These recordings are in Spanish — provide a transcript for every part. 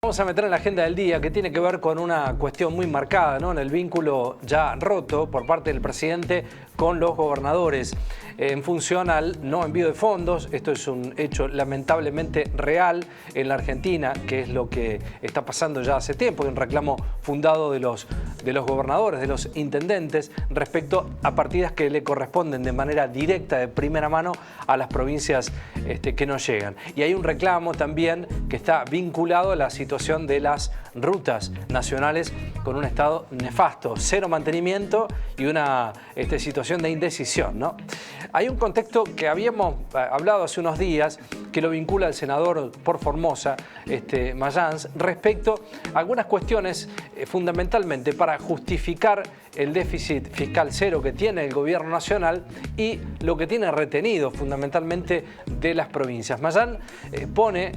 Vamos a meter en la agenda del día que tiene que ver con una cuestión muy marcada, ¿no? En el vínculo ya roto por parte del presidente con los gobernadores en función al no envío de fondos. Esto es un hecho lamentablemente real en la Argentina, que es lo que está pasando ya hace tiempo, un reclamo fundado de los gobernadores, de los intendentes, respecto a partidas que le corresponden de manera directa, de primera mano, a las provincias que no llegan. Y hay un reclamo también que está vinculado a la situación de las rutas nacionales con un estado nefasto, cero mantenimiento y una situación de indecisión, ¿no? Hay un contexto que habíamos hablado hace unos días que lo vincula el senador por Formosa, Mayans, respecto a algunas cuestiones fundamentalmente para justificar el déficit fiscal cero que tiene el gobierno nacional y lo que tiene retenido fundamentalmente de las provincias. Mayans pone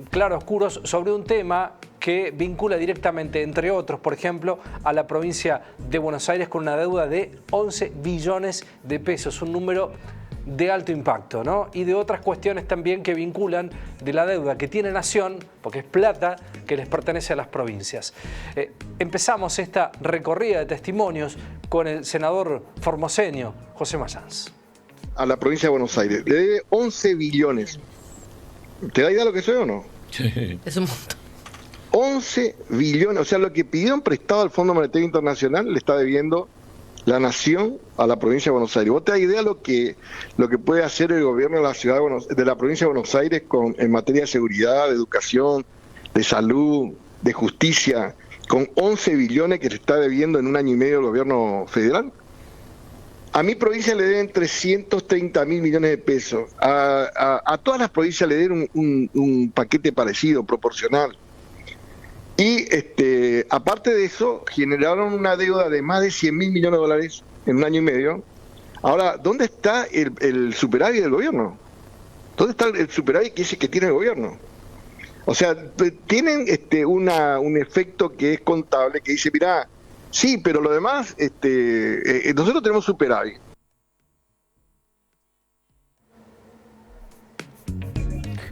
claroscuros sobre un tema que vincula directamente, entre otros, por ejemplo, a la provincia de Buenos Aires con una deuda de 11 billones de pesos, un número de alto impacto, ¿no? Y de otras cuestiones también que vinculan de la deuda que tiene Nación, porque es plata que les pertenece a las provincias. Empezamos esta recorrida de testimonios con el senador formoseño José Mayans. A la provincia de Buenos Aires le debe 11 billones. ¿Te da idea de lo que soy o no? Sí. Es un montón. 11 billones, o sea, lo que pidieron prestado al Fondo Monetario Internacional le está debiendo la Nación a la provincia de Buenos Aires. ¿Vos te das idea lo que puede hacer el gobierno de la ciudad de la provincia de Buenos Aires en materia de seguridad, de educación, de salud, de justicia, con 11 billones que le está debiendo en un año y medio el gobierno federal? A mi provincia le deben 330.000 millones de pesos. A todas las provincias le deben un paquete parecido, proporcional. Y aparte de eso, generaron una deuda de más de 100.000 millones de dólares en un año y medio. Ahora, ¿dónde está el superávit del gobierno? ¿Dónde está el superávit que tiene el gobierno? O sea, tienen un efecto que es contable, que dice, mirá, sí, pero lo demás, nosotros tenemos superávit.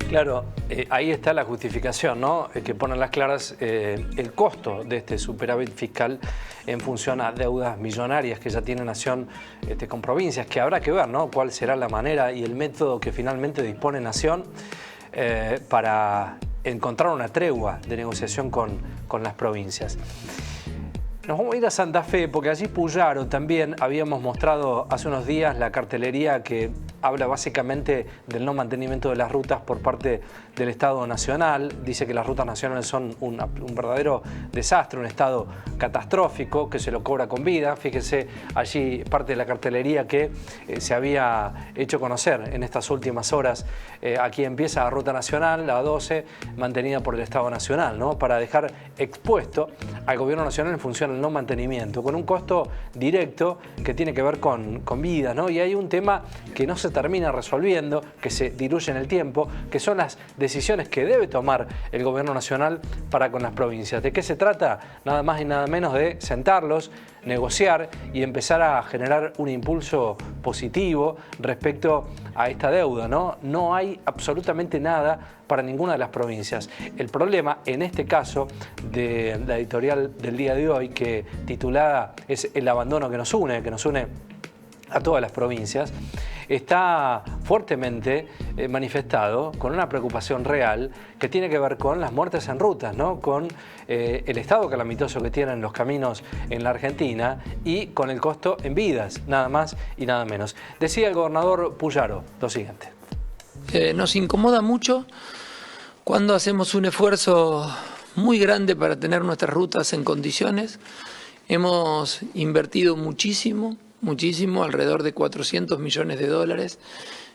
Claro, ahí está la justificación, ¿no? Que ponen las claras el costo de este superávit fiscal en función a deudas millonarias que ya tiene Nación con provincias, que habrá que ver, ¿no? Cuál será la manera y el método que finalmente dispone Nación para encontrar una tregua de negociación con las provincias. Nos vamos a ir a Santa Fe porque allí Puyaro también habíamos mostrado hace unos días la cartelería que habla básicamente del no mantenimiento de las rutas por parte del Estado Nacional. Dice que las rutas nacionales son un verdadero desastre, un estado catastrófico que se lo cobra con vida. Fíjense allí parte de la cartelería que se había hecho conocer en estas últimas horas. Aquí empieza la ruta nacional, la 12, mantenida por el Estado Nacional, ¿no? Para dejar expuesto al gobierno nacional en función del no mantenimiento, con un costo directo que tiene que ver con vida, ¿no? Y hay un tema que no se termina resolviendo, que se diluye en el tiempo, que son las decisiones que debe tomar el gobierno nacional para con las provincias. ¿De qué se trata? Nada más y nada menos de sentarlos, negociar y empezar a generar un impulso positivo respecto a esta deuda, ¿no? No hay absolutamente nada para ninguna de las provincias. El problema, en este caso, de la editorial del día de hoy, que titulada es El abandono que nos une a todas las provincias, está fuertemente manifestado con una preocupación real que tiene que ver con las muertes en rutas, ¿no? Con el estado calamitoso que tienen los caminos en la Argentina y con el costo en vidas, nada más y nada menos. Decía el gobernador Puyaro lo siguiente. Nos incomoda mucho cuando hacemos un esfuerzo muy grande para tener nuestras rutas en condiciones. Hemos invertido muchísimo, alrededor de 400 millones de dólares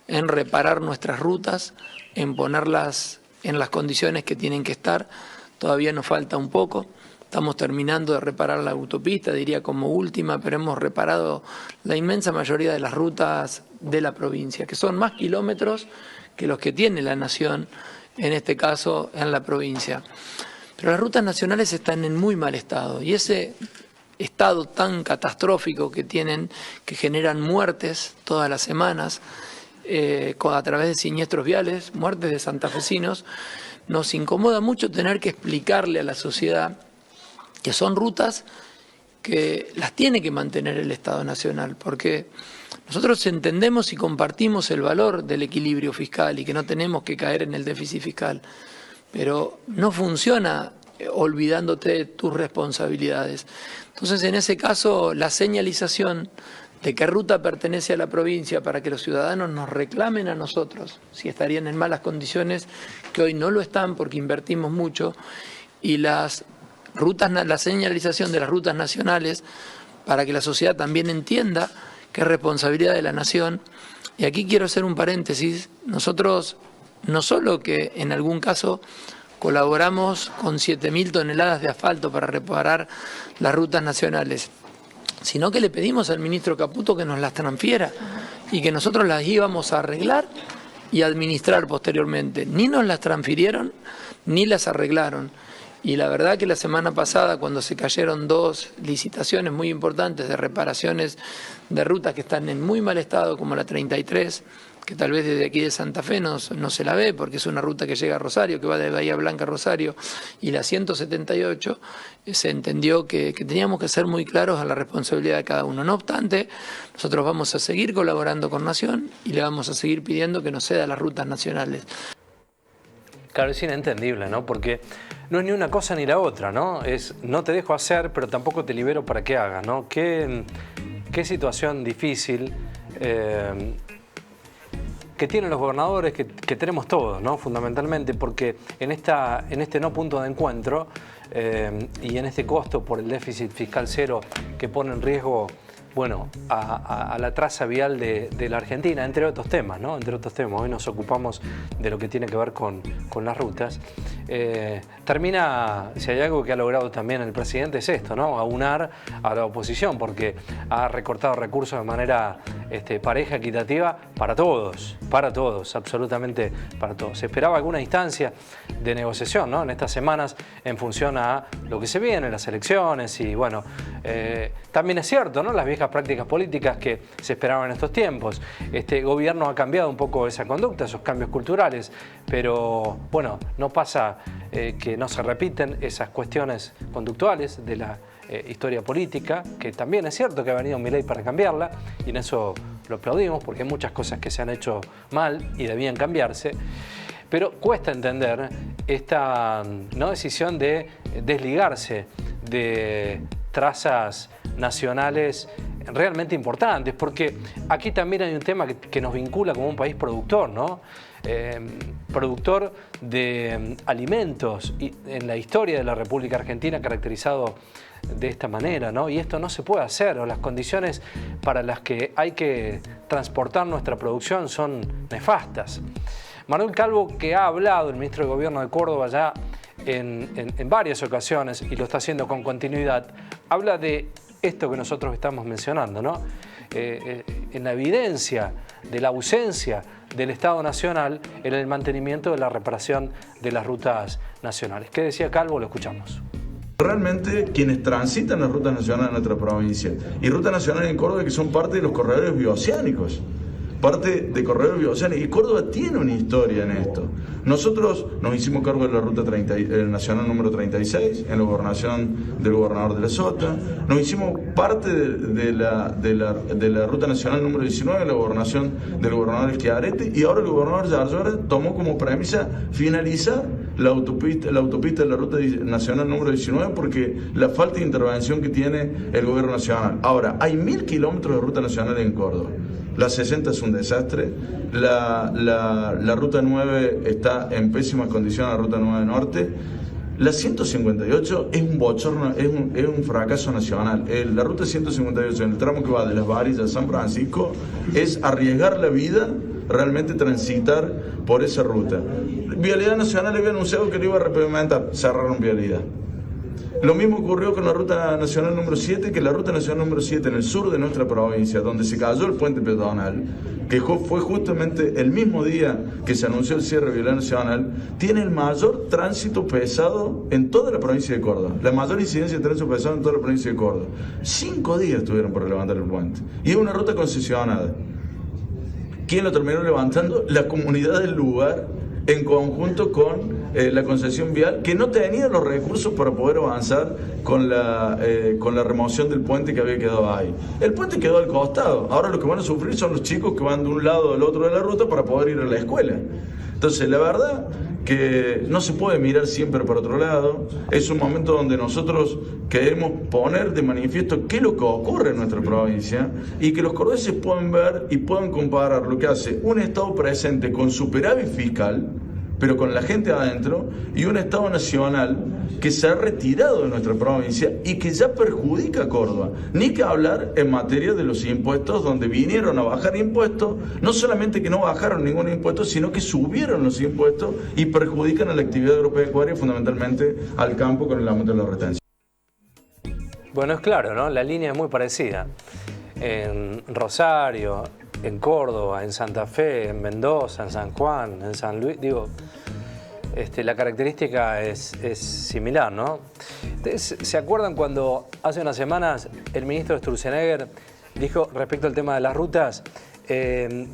en reparar nuestras rutas, en ponerlas en las condiciones que tienen que estar. Todavía nos falta un poco. Estamos terminando de reparar la autopista, diría como última, pero hemos reparado la inmensa mayoría de las rutas de la provincia, que son más kilómetros que los que tiene la Nación, en este caso en la provincia. Pero las rutas nacionales están en muy mal estado y ese estado tan catastrófico que tienen, que generan muertes todas las semanas a través de siniestros viales, muertes de santafesinos, nos incomoda mucho tener que explicarle a la sociedad que son rutas que las tiene que mantener el Estado Nacional, porque nosotros entendemos y compartimos el valor del equilibrio fiscal y que no tenemos que caer en el déficit fiscal, pero no funciona olvidándote de tus responsabilidades. Entonces, en ese caso, la señalización de qué ruta pertenece a la provincia para que los ciudadanos nos reclamen a nosotros si estarían en malas condiciones, que hoy no lo están porque invertimos mucho, y la señalización de las rutas nacionales para que la sociedad también entienda que es responsabilidad de la nación. Y aquí quiero hacer un paréntesis. Nosotros no solo que en algún caso colaboramos con 7.000 toneladas de asfalto para reparar las rutas nacionales, sino que le pedimos al ministro Caputo que nos las transfiera y que nosotros las íbamos a arreglar y administrar posteriormente. Ni nos las transfirieron ni las arreglaron. Y la verdad que la semana pasada, cuando se cayeron 2 licitaciones muy importantes de reparaciones de rutas que están en muy mal estado, como la 33, que tal vez desde aquí de Santa Fe no se la ve, porque es una ruta que llega a Rosario, que va de Bahía Blanca a Rosario, y la 178, se entendió que teníamos que ser muy claros a la responsabilidad de cada uno. No obstante, nosotros vamos a seguir colaborando con Nación y le vamos a seguir pidiendo que nos ceda las rutas nacionales. Claro, es inentendible, ¿no? Porque no es ni una cosa ni la otra, ¿no? Es no te dejo hacer, pero tampoco te libero para que hagas, ¿no? Qué situación difícil que tienen los gobernadores, que tenemos todos, ¿no? Fundamentalmente, porque en este no punto de encuentro y en este costo por el déficit fiscal cero que pone en riesgo, bueno, a la traza vial de la Argentina, entre otros temas, ¿no? Entre otros temas. Hoy nos ocupamos de lo que tiene que ver con las rutas. Termina, si hay algo que ha logrado también el presidente, es esto, ¿no? Aunar a la oposición, porque ha recortado recursos de manera pareja, equitativa, para todos, absolutamente para todos. Se esperaba alguna instancia de negociación, ¿no? En estas semanas, en función a lo que se viene, las elecciones, y bueno, también es cierto, ¿no? Las viejas prácticas políticas que se esperaban en estos tiempos. Este gobierno ha cambiado un poco esa conducta, esos cambios culturales, pero bueno, no pasa que no se repiten esas cuestiones conductuales de la historia política, que también es cierto que ha venido Milei para cambiarla, y en eso lo aplaudimos, porque hay muchas cosas que se han hecho mal y debían cambiarse. Pero cuesta entender esta no decisión de desligarse de trazas nacionales realmente importantes, porque aquí también hay un tema que nos vincula como un país productor, ¿no? Productor de alimentos, y en la historia de la República Argentina caracterizado de esta manera, ¿no? Y esto no se puede hacer, o las condiciones para las que hay que transportar nuestra producción son nefastas. Manuel Calvo, que ha hablado, el ministro de Gobierno de Córdoba, ya en varias ocasiones, y lo está haciendo con continuidad, habla de esto que nosotros estamos mencionando, ¿no? En la evidencia de la ausencia del Estado Nacional en el mantenimiento de la reparación de las rutas nacionales. ¿Qué decía Calvo? Lo escuchamos. Realmente quienes transitan las rutas nacionales de nuestra provincia y rutas nacionales en Córdoba, que son parte de los corredores bioceánicos, parte de corredores bioceánicos, y Córdoba tiene una historia en esto. Nosotros nos hicimos cargo de la ruta nacional número 36 en la gobernación del gobernador de la Sota, nos hicimos parte de la ruta nacional número 19 en la gobernación del gobernador Schiaretti, y ahora el gobernador Yarlora tomó como premisa finalizar la autopista de la ruta nacional número 19, porque la falta de intervención que tiene el gobierno nacional. Ahora, hay 1.000 kilómetros de ruta nacional en Córdoba. La 60 es un desastre, la ruta 9 está en pésimas condiciones, la ruta 9 norte. La 158 es un bochorno, es un fracaso nacional. La ruta 158, en el tramo que va de Las Varillas a San Francisco, es arriesgar la vida, realmente transitar por esa ruta. Vialidad Nacional había anunciado que lo iba a repavimentar, cerraron vialidad. Lo mismo ocurrió con la ruta nacional número 7, que la ruta nacional número 7 en el sur de nuestra provincia, donde se cayó el puente peatonal, que fue justamente el mismo día que se anunció el cierre de Vialidad Nacional, tiene el mayor tránsito pesado en toda la provincia de Córdoba, la mayor incidencia de tránsito pesado en toda la provincia de Córdoba. 5 días tuvieron para levantar el puente, y es una ruta concesionada. ¿Quién lo terminó levantando? La comunidad del lugar, en conjunto con la concesión vial, que no tenía los recursos para poder avanzar con la remoción del puente que había quedado ahí. El puente quedó al costado. Ahora lo que van a sufrir son los chicos que van de un lado al otro de la ruta para poder ir a la escuela. Entonces, la verdad que no se puede mirar siempre para otro lado. Es un momento donde nosotros queremos poner de manifiesto qué es lo que ocurre en nuestra provincia y que los cordobeses puedan ver y puedan comparar lo que hace un Estado presente con superávit fiscal, pero con la gente adentro, y un Estado nacional que se ha retirado de nuestra provincia y que ya perjudica a Córdoba. Ni que hablar en materia de los impuestos, donde vinieron a bajar impuestos, no solamente que no bajaron ningún impuesto, sino que subieron los impuestos y perjudican a la actividad agropecuaria, fundamentalmente al campo, con el aumento de la retención. Bueno, es claro, ¿no? La línea es muy parecida. En Rosario, en Córdoba, en Santa Fe, en Mendoza, en San Juan, en San Luis, digo, la característica es similar, ¿no? ¿Ustedes se acuerdan cuando hace unas semanas el ministro Sturzenegger dijo respecto al tema de las rutas que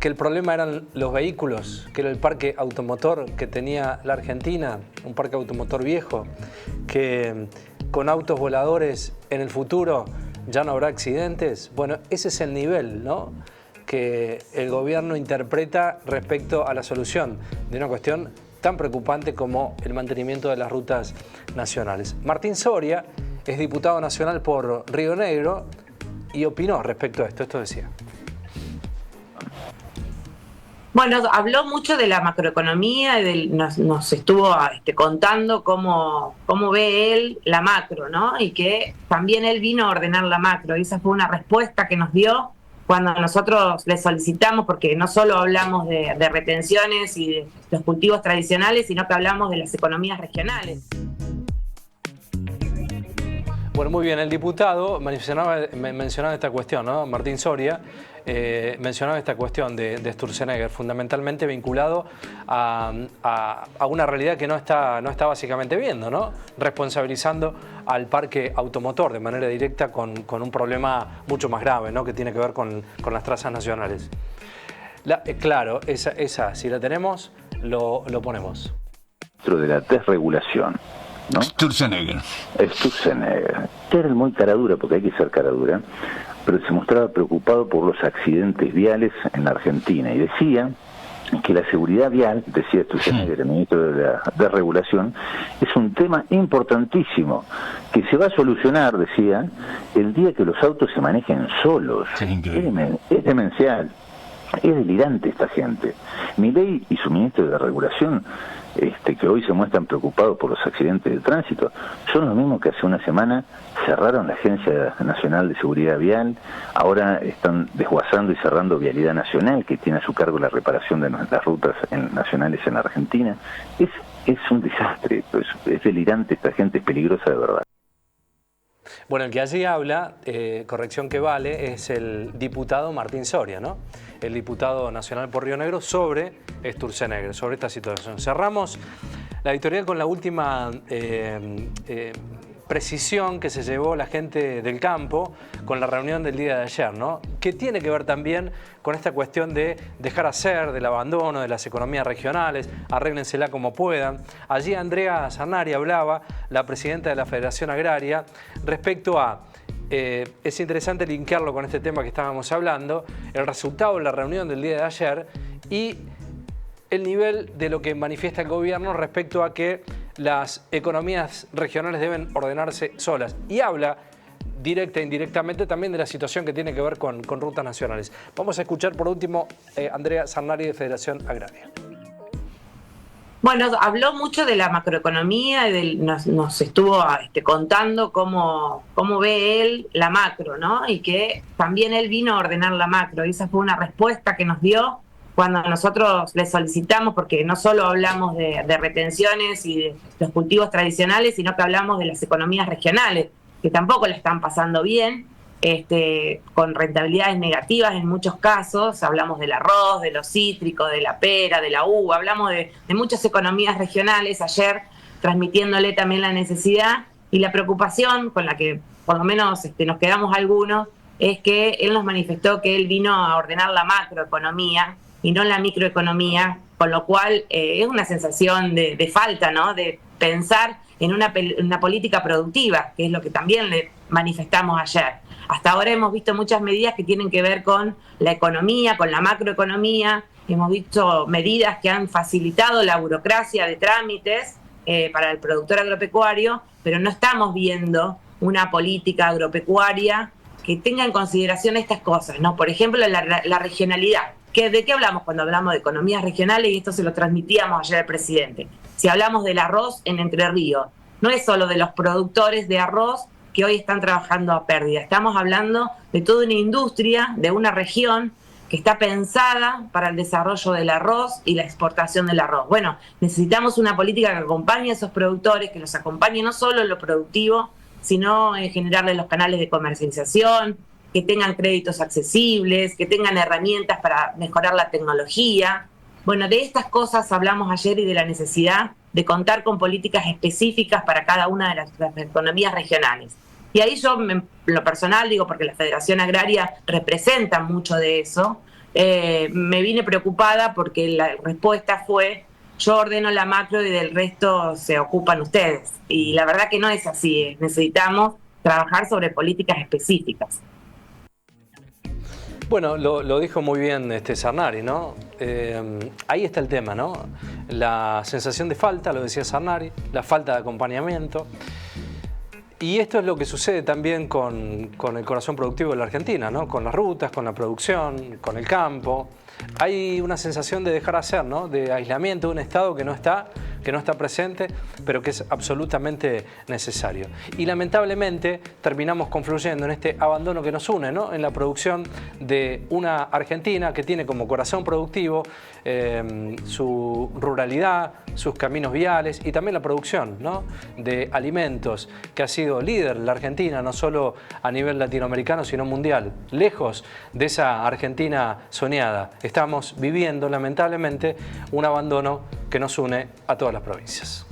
el problema eran los vehículos, que era el parque automotor que tenía la Argentina, un parque automotor viejo, que con autos voladores en el futuro ya no habrá accidentes? Bueno, ese es el nivel, ¿no?, que el gobierno interpreta respecto a la solución de una cuestión tan preocupante como el mantenimiento de las rutas nacionales. Martín Soria es diputado nacional por Río Negro y opinó respecto a esto. Esto decía. Bueno, habló mucho de la macroeconomía, nos estuvo contando cómo ve él la macro, ¿no? Y que también él vino a ordenar la macro, y esa fue una respuesta que nos dio cuando nosotros le solicitamos, porque no solo hablamos de retenciones y de los cultivos tradicionales, sino que hablamos de las economías regionales. Bueno, muy bien, el diputado mencionaba esta cuestión, ¿no? Martín Soria mencionaba esta cuestión de Sturzenegger, fundamentalmente vinculado a una realidad que no está básicamente viendo, ¿no? Responsabilizando al parque automotor de manera directa con un problema mucho más grave, ¿no?, que tiene que ver con las trazas nacionales. Claro, esa, si la tenemos, lo ponemos. Dentro de la desregulación, ¿no? Sturzenegger. Era muy caradura, porque hay que ser caradura, pero se mostraba preocupado por los accidentes viales en la Argentina y decía que la seguridad vial, decía Sturzenegger, el ministro de la desregulación, es un tema importantísimo, que se va a solucionar, decía, el día que los autos se manejen solos. Es demencial. Es delirante esta gente. Milei y su ministro de Regulación, que hoy se muestran preocupados por los accidentes de tránsito, son los mismos que hace una semana cerraron la Agencia Nacional de Seguridad Vial, ahora están desguazando y cerrando Vialidad Nacional, que tiene a su cargo la reparación de las rutas nacionales en la Argentina. Es un desastre, es delirante esta gente, es peligrosa de verdad. Bueno, el que allí habla, corrección que vale, es el diputado Martín Soria, ¿no?, el diputado nacional por Río Negro, sobre Sturzenegger, sobre esta situación. Cerramos la editorial con la última precisión que se llevó la gente del campo con la reunión del día de ayer, ¿no?, que tiene que ver también con esta cuestión de dejar hacer, del abandono de las economías regionales, arréglensela como puedan. Allí Andrea Sarnari hablaba, la presidenta de la Federación Agraria, respecto a, es interesante linkearlo con este tema que estábamos hablando, el resultado de la reunión del día de ayer y el nivel de lo que manifiesta el gobierno respecto a que las economías regionales deben ordenarse solas. Y habla directa e indirectamente también de la situación que tiene que ver con rutas nacionales. Vamos a escuchar por último Andrea Sarnari de Federación Agraria. Bueno, habló mucho de la macroeconomía, nos estuvo contando cómo ve él la macro, ¿no? Y que también él vino a ordenar la macro, y esa fue una respuesta que nos dio cuando nosotros le solicitamos, porque no solo hablamos de retenciones y de los cultivos tradicionales, sino que hablamos de las economías regionales, que tampoco la están pasando bien, con rentabilidades negativas en muchos casos. Hablamos del arroz, de los cítricos, de la pera, de la uva, hablamos de muchas economías regionales ayer, transmitiéndole también la necesidad y la preocupación con la que por lo menos nos quedamos algunos, es que él nos manifestó que él vino a ordenar la macroeconomía y no la microeconomía, con lo cual es una sensación de falta, ¿no? De pensar en una política productiva, que es lo que también le manifestamos ayer. Hasta ahora hemos visto muchas medidas que tienen que ver con la economía, con la macroeconomía, hemos visto medidas que han facilitado la burocracia de trámites para el productor agropecuario, pero no estamos viendo una política agropecuaria que tenga en consideración estas cosas, ¿no? Por ejemplo, la regionalidad. ¿De qué hablamos cuando hablamos de economías regionales? Y esto se lo transmitíamos ayer al presidente. Si hablamos del arroz en Entre Ríos, no es solo de los productores de arroz que hoy están trabajando a pérdida. Estamos hablando de toda una industria, de una región que está pensada para el desarrollo del arroz y la exportación del arroz. Bueno, necesitamos una política que acompañe a esos productores, que los acompañe no solo en lo productivo, sino en generarles los canales de comercialización, que tengan créditos accesibles, que tengan herramientas para mejorar la tecnología. Bueno, de estas cosas hablamos ayer y de la necesidad de contar con políticas específicas para cada una de las economías regionales. Y ahí yo, en lo personal, digo, porque la Federación Agraria representa mucho de eso, me vine preocupada porque la respuesta fue: yo ordeno la macro y del resto se ocupan ustedes. Y la verdad que no es así, necesitamos trabajar sobre políticas específicas. Bueno, lo dijo muy bien Zarnari, ¿no? Ahí está el tema, ¿no? La sensación de falta, lo decía Zarnari, la falta de acompañamiento. Y esto es lo que sucede también con el corazón productivo de la Argentina, ¿no? Con las rutas, con la producción, con el campo. Hay una sensación de dejar hacer, ¿no? De aislamiento de un Estado que no está presente, pero que es absolutamente necesario. Y lamentablemente terminamos confluyendo en este abandono que nos une, ¿no? En la producción de una Argentina que tiene como corazón productivo su ruralidad, sus caminos viales y también la producción, ¿no? De alimentos, que ha sido líder la Argentina, no solo a nivel latinoamericano, sino mundial. Lejos de esa Argentina soñada, estamos viviendo lamentablemente un abandono que nos une a todas las provincias.